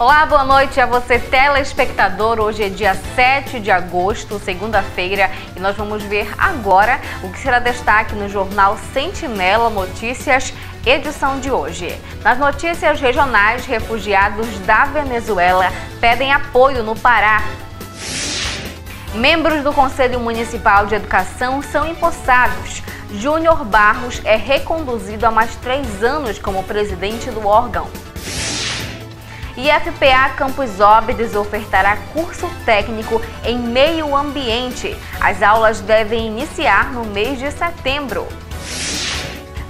Olá, boa noite a você, telespectador. Hoje é dia 7 de agosto, segunda-feira, e nós vamos ver agora o que será destaque no jornal Sentinela Notícias, edição de hoje. Nas notícias regionais, refugiados da Venezuela pedem apoio no Pará. Membros do Conselho Municipal de Educação são empossados. Júnior Barros é reconduzido a mais 3 anos como presidente do órgão. E FPA Campos Óbidos ofertará curso técnico em meio ambiente. As aulas devem iniciar no mês de setembro.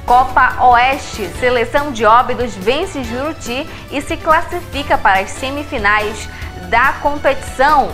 Copa Oeste, seleção de Óbidos vence Juruti e se classifica para as semifinais da competição.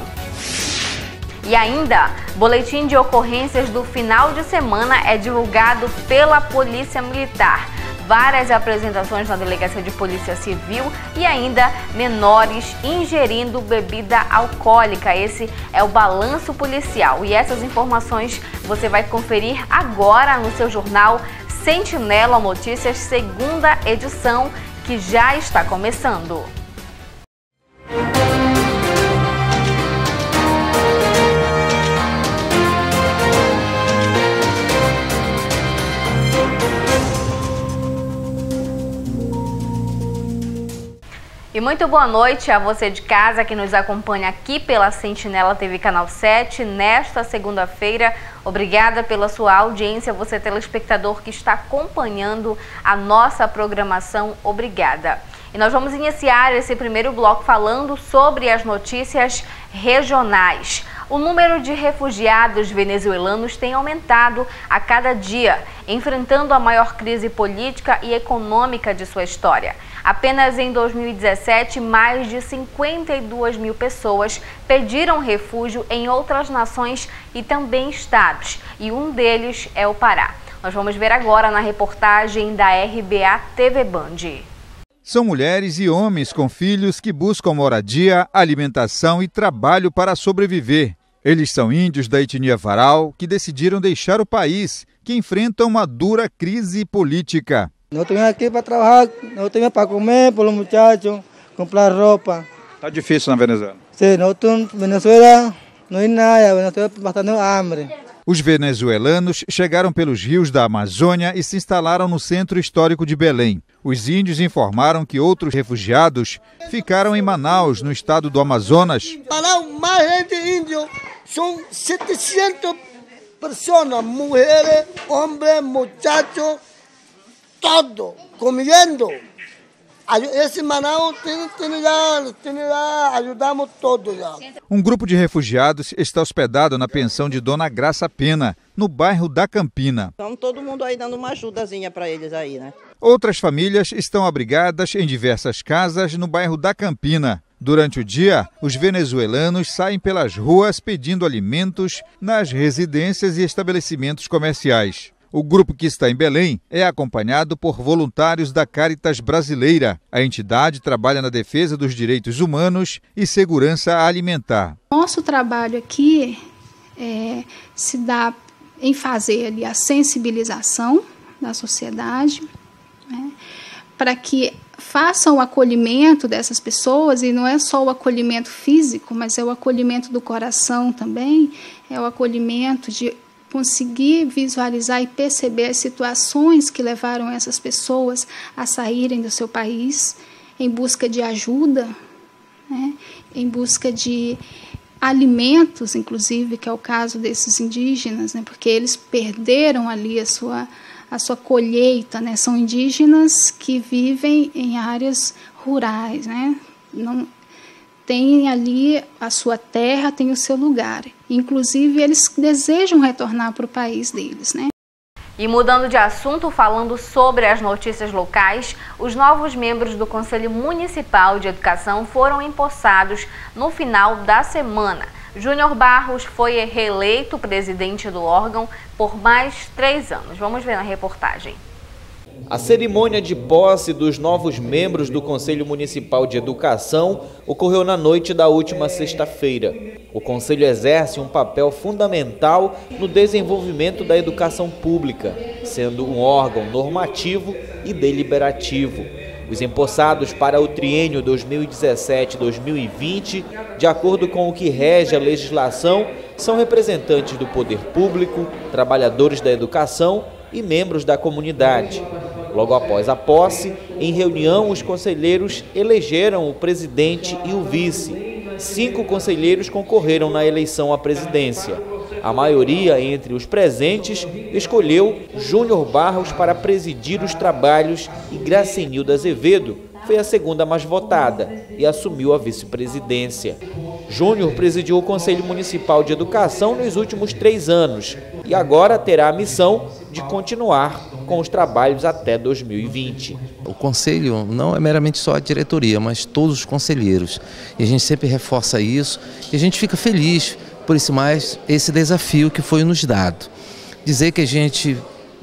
E ainda, boletim de ocorrências do final de semana é divulgado pela Polícia Militar. Várias apresentações na Delegacia de Polícia Civil e ainda menores ingerindo bebida alcoólica. Esse é o balanço policial. E essas informações você vai conferir agora no seu jornal Sentinela Notícias, segunda edição, que já está começando. E muito boa noite a você de casa que nos acompanha aqui pela Sentinela TV Canal 7 nesta segunda-feira. Obrigada pela sua audiência, você telespectador que está acompanhando a nossa programação, obrigada. E nós vamos iniciar esse primeiro bloco falando sobre as notícias regionais. O número de refugiados venezuelanos tem aumentado a cada dia, enfrentando a maior crise política e econômica de sua história. Apenas em 2017, mais de 52 mil pessoas pediram refúgio em outras nações e também estados, e um deles é o Pará. Nós vamos ver agora na reportagem da RBA TV Band. São mulheres e homens com filhos que buscam moradia, alimentação e trabalho para sobreviver. Eles são índios da etnia Varau que decidiram deixar o país, que enfrenta uma dura crise política. Não tenho aqui para trabalhar, não tenho para comer, para os muchachos, comprar roupa. Está difícil na Venezuela? Sim, não estou na Venezuela, não é nada, Venezuela está bastante hambre. Os venezuelanos chegaram pelos rios da Amazônia e se instalaram no centro histórico de Belém. Os índios informaram que outros refugiados ficaram em Manaus, no estado do Amazonas. Manaus, mais gente índio, são 700 pessoas, mulheres, homens, muchachos, todo, comendo. Esse Manaus já ajudamos todos já. Um grupo de refugiados está hospedado na pensão de Dona Graça Pena, no bairro da Campina. Estamos todo mundo aí dando uma ajudazinha para eles aí, né? Outras famílias estão abrigadas em diversas casas no bairro da Campina. Durante o dia, os venezuelanos saem pelas ruas pedindo alimentos nas residências e estabelecimentos comerciais. O grupo que está em Belém é acompanhado por voluntários da Caritas Brasileira. A entidade trabalha na defesa dos direitos humanos e segurança alimentar. Nosso trabalho aqui se dá em fazer ali a sensibilização da sociedade, né, para que façam o acolhimento dessas pessoas, e não é só o acolhimento físico, mas é o acolhimento do coração também, é o acolhimento de conseguir visualizar e perceber as situações que levaram essas pessoas a saírem do seu país em busca de ajuda, né, em busca de alimentos, inclusive, que é o caso desses indígenas, né, porque eles perderam ali a sua colheita, né, são indígenas que vivem em áreas rurais, né, não tem ali a sua terra, tem o seu lugar. Inclusive, eles desejam retornar para o país deles, né? E mudando de assunto, falando sobre as notícias locais, os novos membros do Conselho Municipal de Educação foram empossados no final da semana. Júnior Barros foi reeleito presidente do órgão por mais 3 anos. Vamos ver na reportagem. A cerimônia de posse dos novos membros do Conselho Municipal de Educação ocorreu na noite da última sexta-feira. O Conselho exerce um papel fundamental no desenvolvimento da educação pública, sendo um órgão normativo e deliberativo. Os empossados para o triênio 2017-2020, de acordo com o que rege a legislação, são representantes do poder público, trabalhadores da educação e membros da comunidade. Logo após a posse, em reunião, os conselheiros elegeram o presidente e o vice. 5 conselheiros concorreram na eleição à presidência. A maioria entre os presentes escolheu Júnior Barros para presidir os trabalhos e Gracenilda Azevedo foi a segunda mais votada e assumiu a vice-presidência. Júnior presidiu o Conselho Municipal de Educação nos últimos 3 anos e agora terá a missão de continuar com os trabalhos até 2020. O Conselho não é meramente só a diretoria, mas todos os conselheiros. E a gente sempre reforça isso e a gente fica feliz por esse desafio que foi nos dado. Dizer que a gente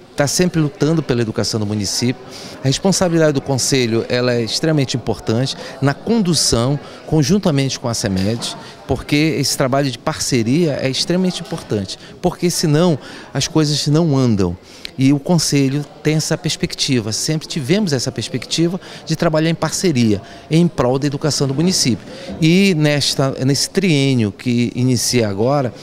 está sempre lutando pela educação do município. A responsabilidade do Conselho ela é extremamente importante na condução, conjuntamente com a CEMED, porque esse trabalho de parceria é extremamente importante, porque senão as coisas não andam. E o Conselho tem essa perspectiva, sempre tivemos essa perspectiva de trabalhar em parceria, em prol da educação do município. E nesse triênio que inicia agora,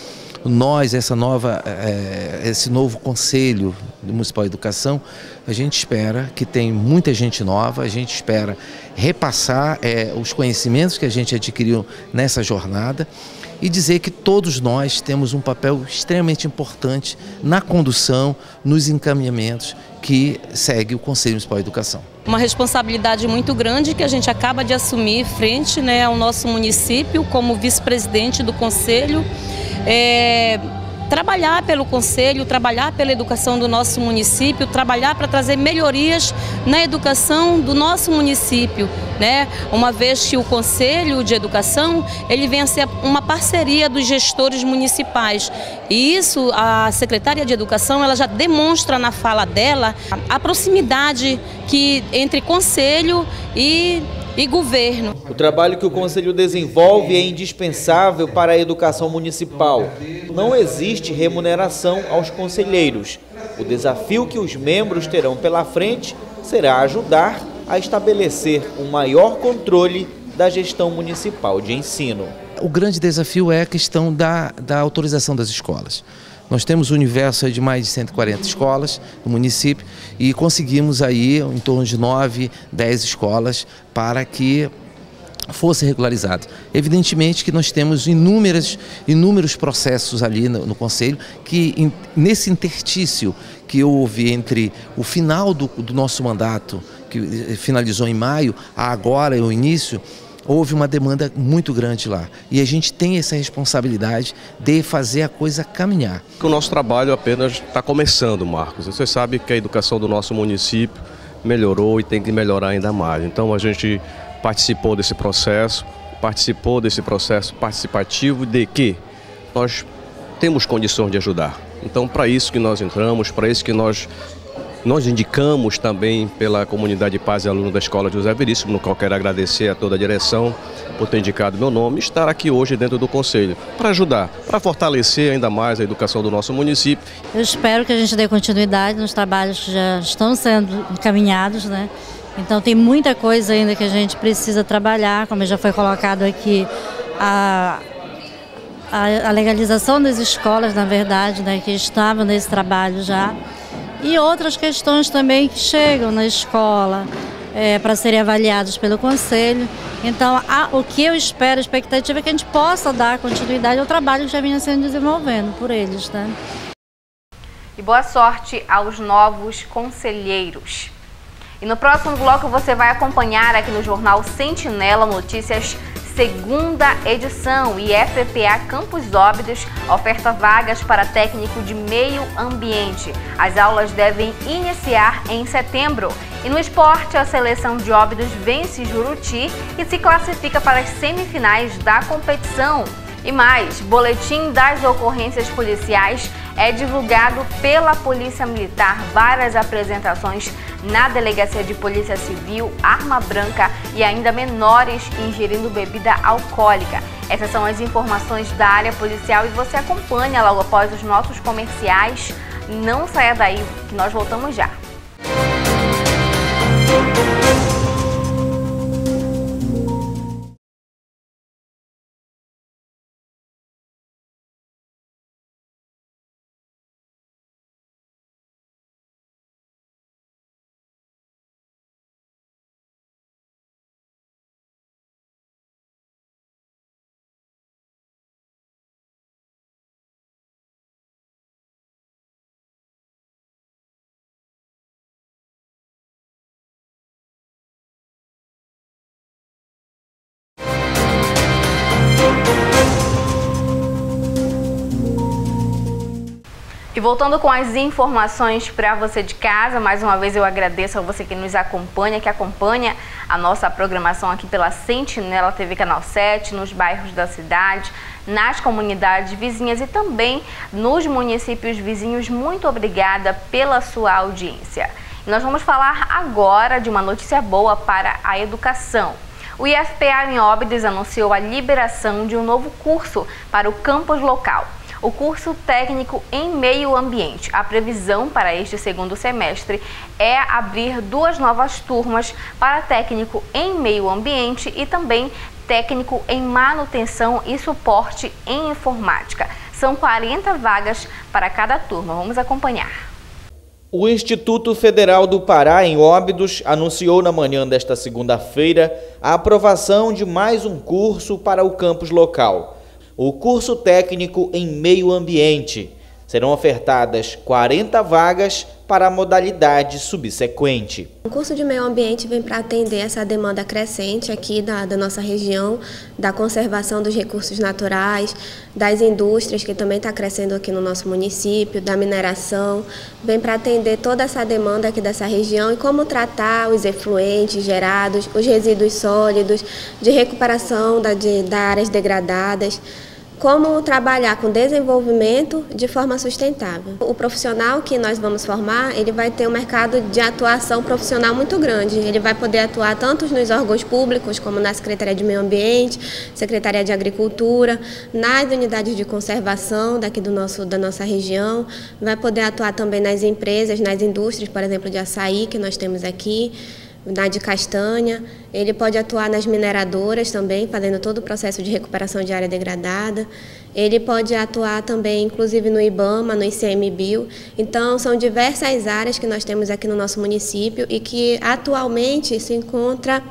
esse novo Conselho Municipal de Educação, a gente espera que tenha muita gente nova, a gente espera repassar os conhecimentos que a gente adquiriu nessa jornada e dizer que todos nós temos um papel extremamente importante na condução, nos encaminhamentos que segue o Conselho Municipal de Educação. Uma responsabilidade muito grande que a gente acaba de assumir frente ao nosso município como vice-presidente do Conselho. Trabalhar pelo Conselho, trabalhar pela educação do nosso município, trabalhar para trazer melhorias na educação do nosso município, uma vez que o Conselho de Educação ele vem a ser uma parceria dos gestores municipais. E isso, a secretária de Educação ela já demonstra na fala dela a proximidade entre Conselho e governo. O trabalho que o Conselho desenvolve é indispensável para a educação municipal. Não existe remuneração aos conselheiros. O desafio que os membros terão pela frente será ajudar a estabelecer um maior controle da gestão municipal de ensino. O grande desafio é a questão da autorização das escolas. Nós temos um universo de mais de 140 escolas no município e conseguimos aí em torno de 9, 10 escolas para que fosse regularizado. Evidentemente que nós temos inúmeros processos ali no Conselho que nesse interstício que houve entre o final do nosso mandato, que finalizou em maio, a agora o início, houve uma demanda muito grande lá e a gente tem essa responsabilidade de fazer a coisa caminhar. O nosso trabalho apenas está começando, Marcos. Você sabe que a educação do nosso município melhorou e tem que melhorar ainda mais. Então a gente participou desse processo participativo de que nós temos condições de ajudar. Então para isso que nós entramos, para isso que nós indicamos também pela comunidade de pais e alunos da Escola José Veríssimo, no qual quero agradecer a toda a direção por ter indicado meu nome e estar aqui hoje dentro do Conselho, para ajudar, para fortalecer ainda mais a educação do nosso município. Eu espero que a gente dê continuidade nos trabalhos que já estão sendo encaminhados, Então tem muita coisa ainda que a gente precisa trabalhar, como já foi colocado aqui, a legalização das escolas, na verdade, que estavam nesse trabalho já. E outras questões também que chegam na escola para serem avaliadas pelo Conselho. Então, o que eu espero, a expectativa é que a gente possa dar continuidade ao trabalho que já vinha sendo desenvolvendo por eles. E boa sorte aos novos conselheiros. E no próximo bloco você vai acompanhar aqui no Jornal Sentinela Notícias, segunda edição, e FPA Campos Óbidos oferta vagas para técnico de meio ambiente. As aulas devem iniciar em setembro. E no esporte, a seleção de Óbidos vence Juruti e se classifica para as semifinais da competição. E mais, boletim das ocorrências policiais é divulgado pela Polícia Militar, várias apresentações na Delegacia de Polícia Civil, arma branca e ainda menores ingerindo bebida alcoólica. Essas são as informações da área policial e você acompanha logo após os nossos comerciais. Não saia daí, que nós voltamos já. E voltando com as informações para você de casa, mais uma vez eu agradeço a você que nos acompanha, que acompanha a nossa programação aqui pela Sentinela TV Canal 7, nos bairros da cidade, nas comunidades vizinhas e também nos municípios vizinhos. Muito obrigada pela sua audiência. E nós vamos falar agora de uma notícia boa para a educação. O IFPA em Óbidos anunciou a liberação de um novo curso para o campus local. O curso técnico em meio ambiente. A previsão para este segundo semestre é abrir 2 novas turmas para técnico em meio ambiente e também técnico em manutenção e suporte em informática. São 40 vagas para cada turma. Vamos acompanhar. O Instituto Federal do Pará, em Óbidos, anunciou na manhã desta segunda-feira a aprovação de mais um curso para o campus local. O curso técnico em meio ambiente. Serão ofertadas 40 vagas para a modalidade subsequente. O curso de meio ambiente vem para atender essa demanda crescente aqui da nossa região, da conservação dos recursos naturais, das indústrias, que também está crescendo aqui no nosso município, da mineração. Vem para atender toda essa demanda aqui dessa região e como tratar os efluentes gerados, os resíduos sólidos, de recuperação das áreas degradadas. Como trabalhar com desenvolvimento de forma sustentável. O profissional que nós vamos formar, ele vai ter um mercado de atuação profissional muito grande. Ele vai poder atuar tanto nos órgãos públicos, como na Secretaria de Meio Ambiente, Secretaria de Agricultura, nas unidades de conservação daqui da nossa região, vai poder atuar também nas empresas, nas indústrias, por exemplo, de açaí, que nós temos aqui, na de castanha. Ele pode atuar nas mineradoras também, fazendo todo o processo de recuperação de área degradada. Ele pode atuar também, inclusive, no IBAMA, no ICMBio. Então, são diversas áreas que nós temos aqui no nosso município e que atualmente se encontra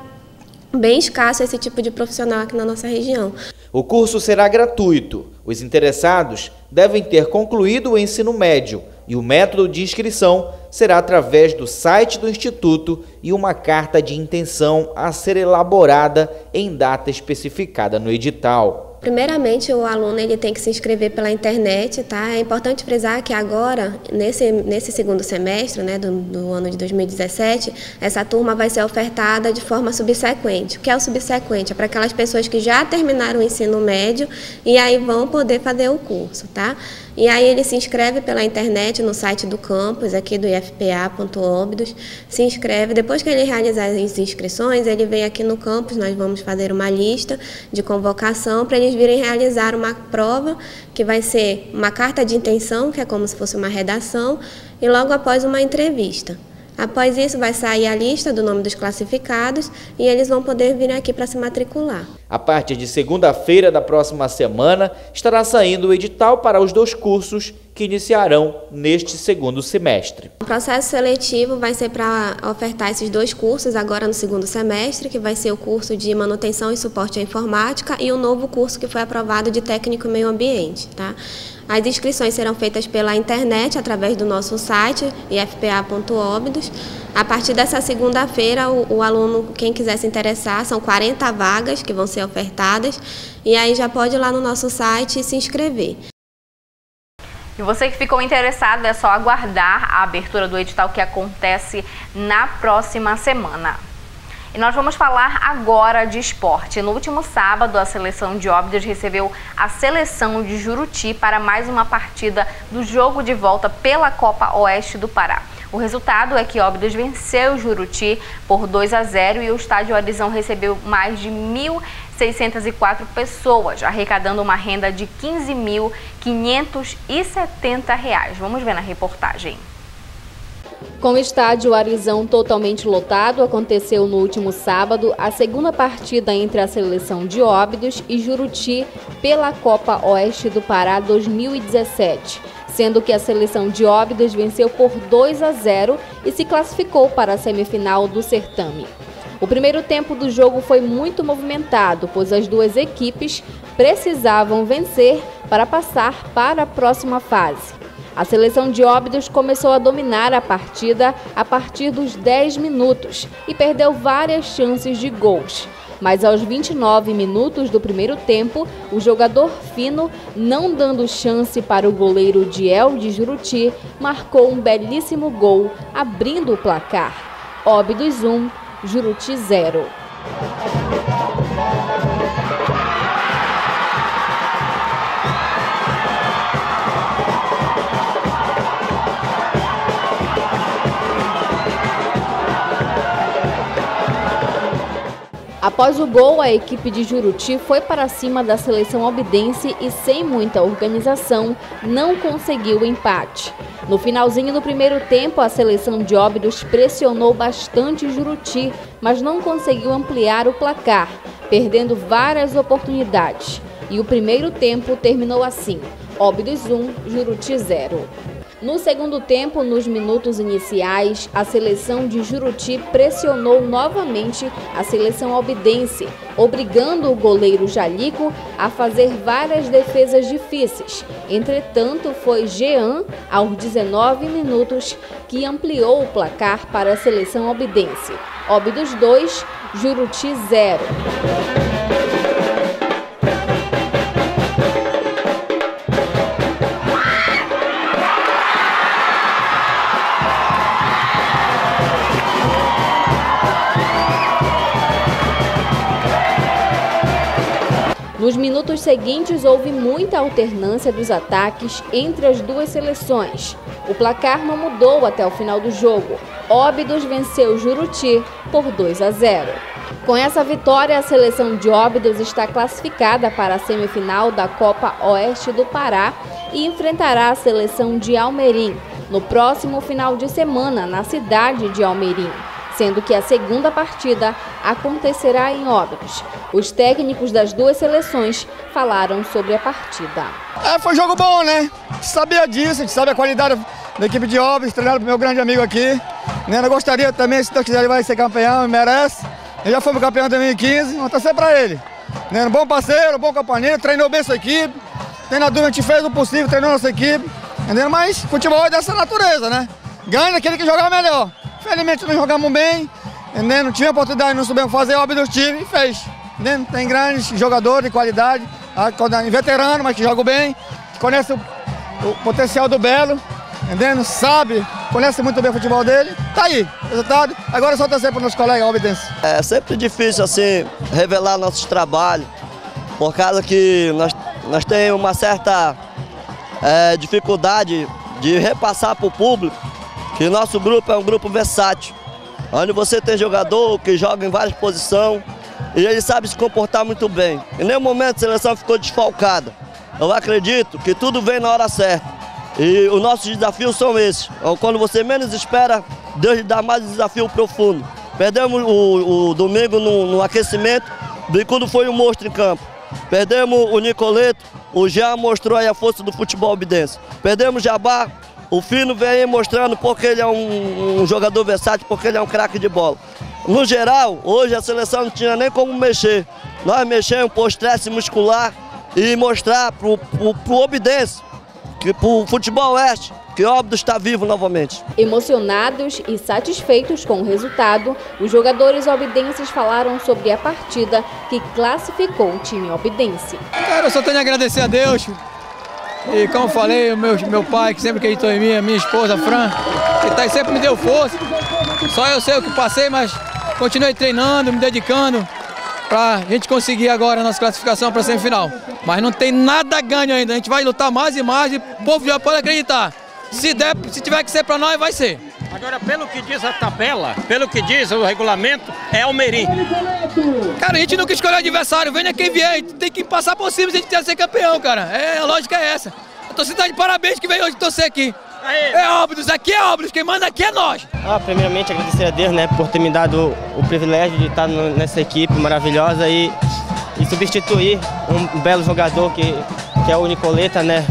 bem escasso esse tipo de profissional aqui na nossa região. O curso será gratuito. Os interessados devem ter concluído o ensino médio e o método de inscrição será através do site do Instituto e uma carta de intenção a ser elaborada em data especificada no edital. Primeiramente, o aluno ele tem que se inscrever pela internet, tá? É importante frisar que agora, nesse segundo semestre, né, do ano de 2017, essa turma vai ser ofertada de forma subsequente. O que é o subsequente? É para aquelas pessoas que já terminaram o ensino médio e aí vão poder fazer o curso, tá? E aí ele se inscreve pela internet no site do campus, aqui do ifpa.óbidos, se inscreve. Depois que ele realizar as inscrições, ele vem aqui no campus, nós vamos fazer uma lista de convocação para eles virem realizar uma prova, que vai ser uma carta de intenção, que é como se fosse uma redação, e logo após uma entrevista. Após isso, vai sair a lista do nome dos classificados e eles vão poder vir aqui para se matricular. A partir de segunda-feira da próxima semana, estará saindo o edital para os 2 cursos que iniciarão neste segundo semestre. O processo seletivo vai ser para ofertar esses 2 cursos agora no segundo semestre, que vai ser o curso de manutenção e suporte à informática e o novo curso que foi aprovado de técnico em meio ambiente, tá? As inscrições serão feitas pela internet, através do nosso site, ifpa.óbidos. A partir dessa segunda-feira, o aluno, quem quiser se interessar, são 40 vagas que vão ser ofertadas, e aí já pode ir lá no nosso site e se inscrever. E você que ficou interessado, é só aguardar a abertura do edital que acontece na próxima semana. E nós vamos falar agora de esporte. No último sábado, a seleção de Óbidos recebeu a seleção de Juruti para mais uma partida do jogo de volta pela Copa Oeste do Pará. O resultado é que Óbidos venceu o Juruti por 2-0 e o estádio Horizão recebeu mais de 1.604 pessoas, arrecadando uma renda de R$ 15.570. Vamos ver na reportagem. Com o estádio Arizão totalmente lotado, aconteceu no último sábado a segunda partida entre a seleção de Óbidos e Juruti pela Copa Oeste do Pará 2017, sendo que a seleção de Óbidos venceu por 2-0 e se classificou para a semifinal do certame. O primeiro tempo do jogo foi muito movimentado, pois as duas equipes precisavam vencer para passar para a próxima fase. A seleção de Óbidos começou a dominar a partida a partir dos 10 minutos e perdeu várias chances de gols. mas aos 29 minutos do primeiro tempo, o jogador Fino, não dando chance para o goleiro Diel de Juruti, marcou um belíssimo gol, abrindo o placar. Óbidos 1, Juruti 0. Após o gol, a equipe de Juruti foi para cima da seleção obidense e, sem muita organização, não conseguiu o empate. No finalzinho do primeiro tempo, a seleção de Óbidos pressionou bastante Juruti, mas não conseguiu ampliar o placar, perdendo várias oportunidades. E o primeiro tempo terminou assim: Óbidos 1, Juruti 0. No segundo tempo, nos minutos iniciais, a seleção de Juruti pressionou novamente a seleção obidense, obrigando o goleiro Jalico a fazer várias defesas difíceis. Entretanto, foi Jean, aos 19 minutos, que ampliou o placar para a seleção obidense. Óbidos 2, Juruti 0. Nos minutos seguintes, houve muita alternância dos ataques entre as duas seleções. O placar não mudou até o final do jogo. Óbidos venceu Juruti por 2-0. Com essa vitória, a seleção de Óbidos está classificada para a semifinal da Copa Oeste do Pará e enfrentará a seleção de Almerim no próximo final de semana, na cidade de Almerim, sendo que a segunda partida acontecerá em Óbidos. Os técnicos das duas seleções falaram sobre a partida. Foi um jogo bom, né? A gente sabia disso, a gente sabe a qualidade da equipe de Óbidos, treinado pelo meu grande amigo aqui. Eu gostaria também, se Deus quiser, ele vai ser campeão, ele merece. Ele já foi campeão em 2015, vamos torcer para ele. Um bom parceiro, um bom companheiro, treinou bem sua equipe. Treinador, a gente fez o possível, treinou nossa equipe. Mas futebol é dessa natureza, né? Ganha aquele que jogar melhor. Infelizmente não jogamos bem, não tinha oportunidade, não soubemos fazer, o Óbidos time e fez. Tem grandes jogadores de qualidade, veterano, mas que jogam bem, conhece o potencial do Belo, sabe, conhece muito bem o futebol dele. Tá aí, resultado. Agora é só torcer para os nossos colegas obidenses. É sempre difícil assim revelar nossos trabalhos, por causa que nós temos uma certa dificuldade de repassar para o público que o nosso grupo é um grupo versátil, onde você tem jogador que joga em várias posições e ele sabe se comportar muito bem. Em nenhum momento a seleção ficou desfalcada. Eu acredito que tudo vem na hora certa e os nossos desafios são esses. Quando você menos espera, Deus lhe dá mais desafio profundo. Perdemos o domingo no aquecimento, Bicudo foi um monstro em campo. Perdemos o Nicoleto, o Jean mostrou aí a força do futebol obidense. Perdemos o Jabá, o Fino vem aí mostrando porque ele é um jogador versátil, porque ele é um craque de bola. No geral, hoje a seleção não tinha nem como mexer. Nós mexemos por estresse muscular e mostrar para o obidense, para o futebol oeste, que Óbidos está vivo novamente. Emocionados e satisfeitos com o resultado, os jogadores obidenses falaram sobre a partida que classificou o time obidense. Cara, eu só tenho a agradecer a Deus. E como eu falei, o meu pai, que sempre acreditou em mim, a minha esposa, a Fran, que sempre me deu força. Só eu sei o que passei, mas continuei treinando, me dedicando para a gente conseguir agora a nossa classificação para a semifinal. Mas não tem nada ganho ainda, a gente vai lutar mais e mais e o povo já pode acreditar. Se tiver que ser para nós, vai ser. Agora, pelo que diz a tabela, pelo que diz o regulamento, é Almerim. Cara, a gente nunca escolhe adversário, venha quem vier, tem que passar por cima se a gente quer ser campeão, cara. A lógica é essa. A torcida tá de parabéns que veio hoje torcer aqui. Aê. É Óbidos, aqui é Óbidos, quem manda aqui é nós. Primeiramente, agradecer a Deus, né, por ter me dado o privilégio de estar nessa equipe maravilhosa e substituir um belo jogador que é o Nicoleta, né.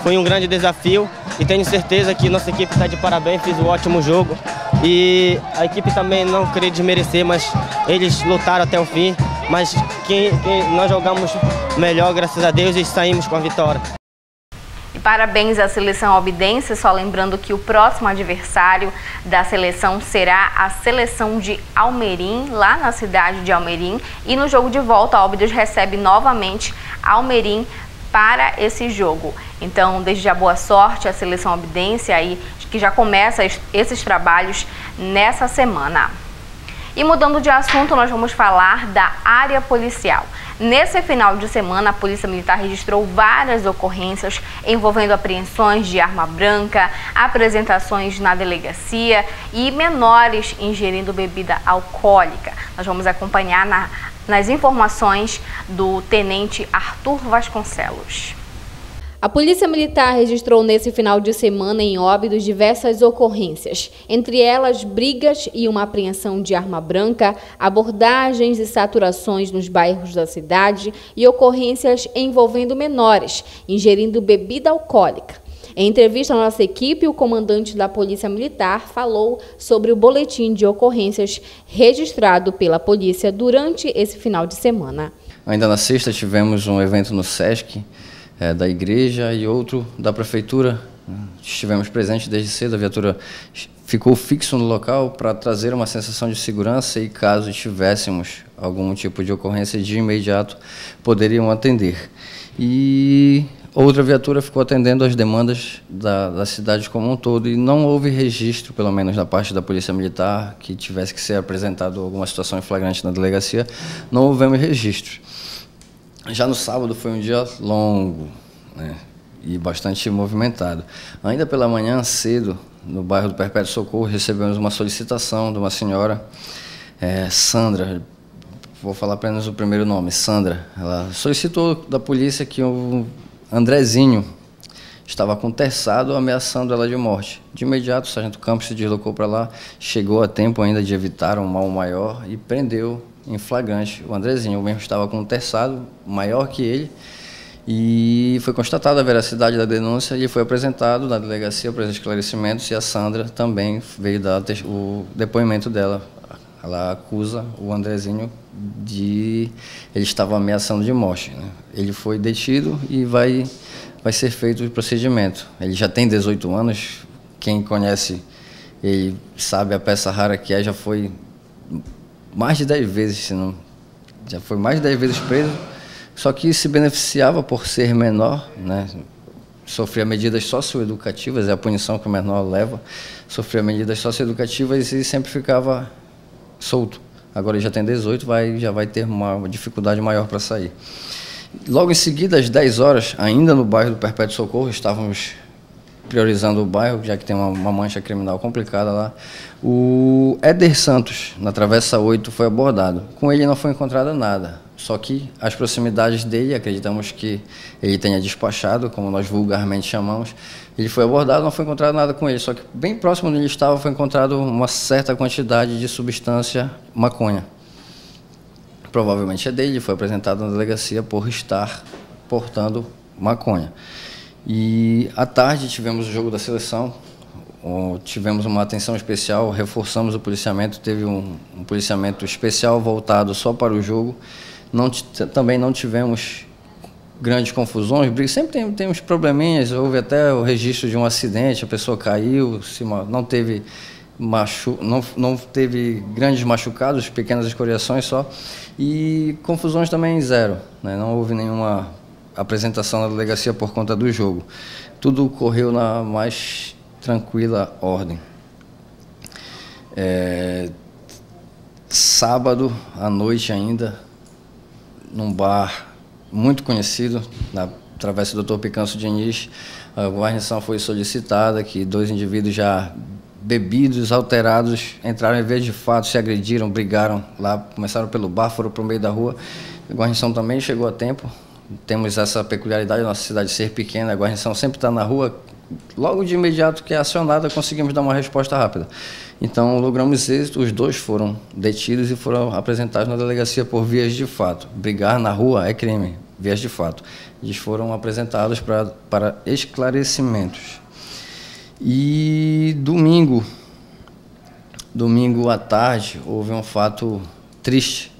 Foi um grande desafio e tenho certeza que nossa equipe está de parabéns, fez um ótimo jogo. E a equipe também não queria desmerecer, mas eles lutaram até o fim. Mas nós jogamos melhor, graças a Deus, e saímos com a vitória. Parabéns à seleção albidense, só lembrando que o próximo adversário da seleção será a seleção de Almerim, lá na cidade de Almerim, e no jogo de volta, a Óbidos recebe novamente Almerim para esse jogo. Então, desde já boa sorte à seleção albidense aí, que já começa esses trabalhos nessa semana. E mudando de assunto, nós vamos falar da área policial. Nesse final de semana, a Polícia Militar registrou várias ocorrências envolvendo apreensões de arma branca, apresentações na delegacia e menores ingerindo bebida alcoólica. Nós vamos acompanhar nas informações do Tenente Arthur Vasconcelos. A Polícia Militar registrou nesse final de semana em Óbidos diversas ocorrências, entre elas brigas e uma apreensão de arma branca, abordagens e saturações nos bairros da cidade e ocorrências envolvendo menores, ingerindo bebida alcoólica. Em entrevista à nossa equipe, o comandante da Polícia Militar falou sobre o boletim de ocorrências registrado pela polícia durante esse final de semana. Ainda na sexta tivemos um evento no SESC, da igreja, e outro da prefeitura. Estivemos presentes desde cedo, a viatura ficou fixo no local para trazer uma sensação de segurança e, caso tivéssemos algum tipo de ocorrência, de imediato poderiam atender. E outra viatura ficou atendendo às demandas da cidade como um todo, e não houve registro, pelo menos da parte da Polícia Militar, que tivesse que ser apresentado alguma situação em flagrante na delegacia, não houvemos registros. Já no sábado foi um dia longo, né, e bastante movimentado. Ainda pela manhã, cedo, no bairro do Perpétuo Socorro, recebemos uma solicitação de uma senhora, Sandra, vou falar apenas o primeiro nome, Sandra. Ela solicitou da polícia que o Andrezinho estava com terçado ameaçando ela de morte. De imediato, o sargento Campos se deslocou para lá, chegou a tempo ainda de evitar um mal maior e prendeu em flagrante o Andrezinho. O mesmo estava com um terçado maior que ele, e foi constatada a veracidade da denúncia e foi apresentado na delegacia para os esclarecimentos, e a Sandra também veio dar o depoimento dela. Ela acusa o Andrezinho de... ele estava ameaçando de morte, né? Ele foi detido e vai ser feito o procedimento. Ele já tem 18 anos, quem conhece ele sabe a peça rara que é, já foi mais de 10 vezes, se não, já foi mais de 10 vezes preso, só que se beneficiava por ser menor, né? Sofria medidas socioeducativas, é a punição que o menor leva, sofria medidas socioeducativas e sempre ficava solto. Agora ele já tem 18, já vai ter uma dificuldade maior para sair. Logo em seguida, às 10 horas, ainda no bairro do Perpétuo Socorro, estávamos priorizando o bairro, já que tem uma mancha criminal complicada lá. O Éder Santos, na Travessa 8, foi abordado. Com ele não foi encontrado nada, só que as proximidades dele, acreditamos que ele tenha despachado, como nós vulgarmente chamamos. Ele foi abordado, não foi encontrado nada com ele, só que bem próximo onde ele estava foi encontrado uma certa quantidade de substância maconha. Provavelmente é dele, foi apresentado na delegacia por estar portando maconha. E à tarde tivemos o jogo da seleção, tivemos uma atenção especial, reforçamos o policiamento, teve um policiamento especial voltado só para o jogo. Também não tivemos grandes confusões, sempre tem uns probleminhas, houve até o registro de um acidente, a pessoa caiu, não teve grandes machucados, pequenas escoriações só, e confusões também zero, né? Não houve nenhuma apresentação na delegacia por conta do jogo. Tudo ocorreu na mais tranquila ordem. Sábado à noite ainda, num bar muito conhecido, na Travessa do Dr. Picanço Diniz, a guarnição foi solicitada, que 2 indivíduos já bebidos, alterados, entraram em vez de fato, se agrediram, brigaram lá, começaram pelo bar, foram para o meio da rua. A guarnição também chegou a tempo. Temos essa peculiaridade da nossa cidade ser pequena, a guarnição sempre está na rua, logo de imediato que é acionada, conseguimos dar uma resposta rápida. Então, logramos êxito, os 2 foram detidos e foram apresentados na delegacia por vias de fato. Brigar na rua é crime, vias de fato. Eles foram apresentados para esclarecimentos. E domingo à tarde, houve um fato triste.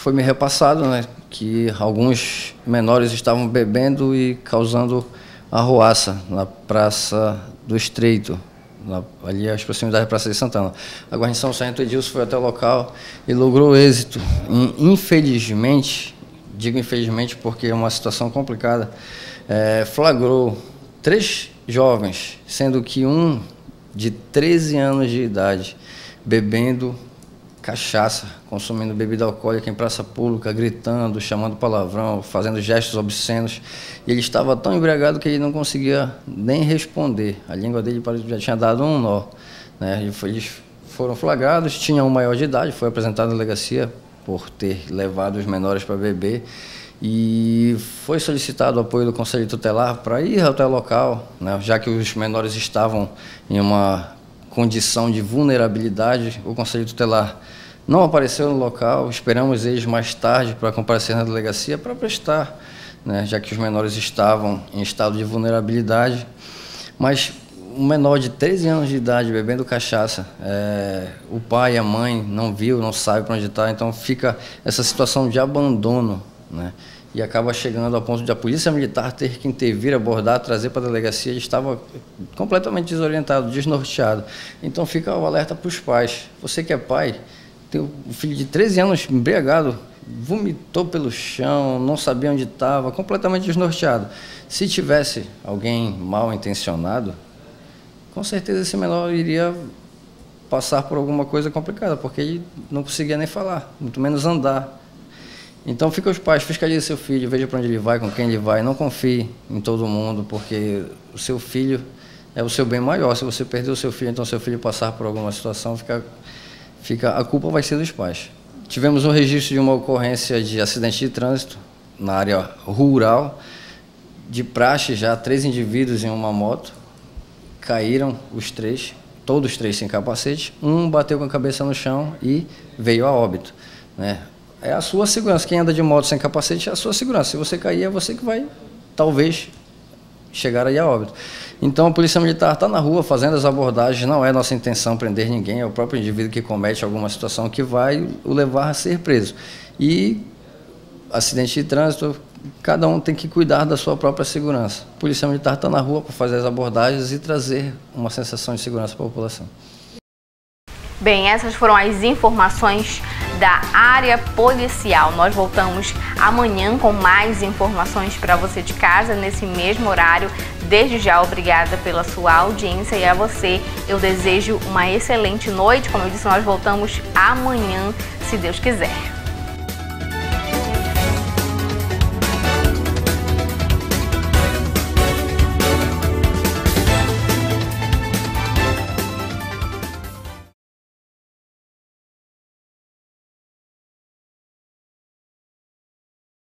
foi me repassado, né, que alguns menores estavam bebendo e causando arruaça na Praça do Estreito, ali às proximidades da Praça de Santana. A guarnição Sargento Edilson foi até o local e logrou êxito. Infelizmente, digo infelizmente porque é uma situação complicada, flagrou 3 jovens, sendo que um de 13 anos de idade, bebendo cachaça, consumindo bebida alcoólica em praça pública, gritando, chamando palavrão, fazendo gestos obscenos. E ele estava tão embriagado que ele não conseguia nem responder. A língua dele já tinha dado um nó, né? Eles foram flagrados, tinha um maior de idade, foi apresentado à delegacia por ter levado os menores para beber. E foi solicitado o apoio do Conselho Tutelar para ir até o local, né? Já que os menores estavam em uma condição de vulnerabilidade. O Conselho Tutelar não apareceu no local, esperamos eles mais tarde para comparecer na delegacia para prestar, né? Já que os menores estavam em estado de vulnerabilidade. Mas um menor de 13 anos de idade bebendo cachaça, o pai e a mãe não viu, não sabe para onde está, então fica essa situação de abandono, né? E acaba chegando ao ponto de a polícia militar ter que intervir, abordar, trazer para a delegacia. Ele estava completamente desorientado, desnorteado. Então fica o alerta para os pais. Você que é pai, tem um filho de 13 anos embriagado, vomitou pelo chão, não sabia onde estava, completamente desnorteado. Se tivesse alguém mal intencionado, com certeza esse menor iria passar por alguma coisa complicada, porque ele não conseguia nem falar, muito menos andar. Então fica os pais, fiscalize seu filho, veja para onde ele vai, com quem ele vai, não confie em todo mundo, porque o seu filho é o seu bem maior. Se você perder o seu filho, então seu filho passar por alguma situação, a culpa vai ser dos pais. Tivemos um registro de uma ocorrência de acidente de trânsito na área rural, de praxe já 3 indivíduos em uma moto, caíram os 3, todos os 3 sem capacete, um bateu com a cabeça no chão e veio a óbito, né? É a sua segurança. Quem anda de moto sem capacete é a sua segurança. Se você cair, é você que vai, talvez, chegar aí a óbito. Então, a Polícia Militar está na rua fazendo as abordagens. Não é nossa intenção prender ninguém, é o próprio indivíduo que comete alguma situação que vai o levar a ser preso. E, acidente de trânsito, cada um tem que cuidar da sua própria segurança. A Polícia Militar está na rua para fazer as abordagens e trazer uma sensação de segurança para a população. Bem, essas foram as informações da área policial. Nós voltamos amanhã com mais informações para você de casa, nesse mesmo horário. Desde já, obrigada pela sua audiência, e a você eu desejo uma excelente noite. Como eu disse, nós voltamos amanhã, se Deus quiser.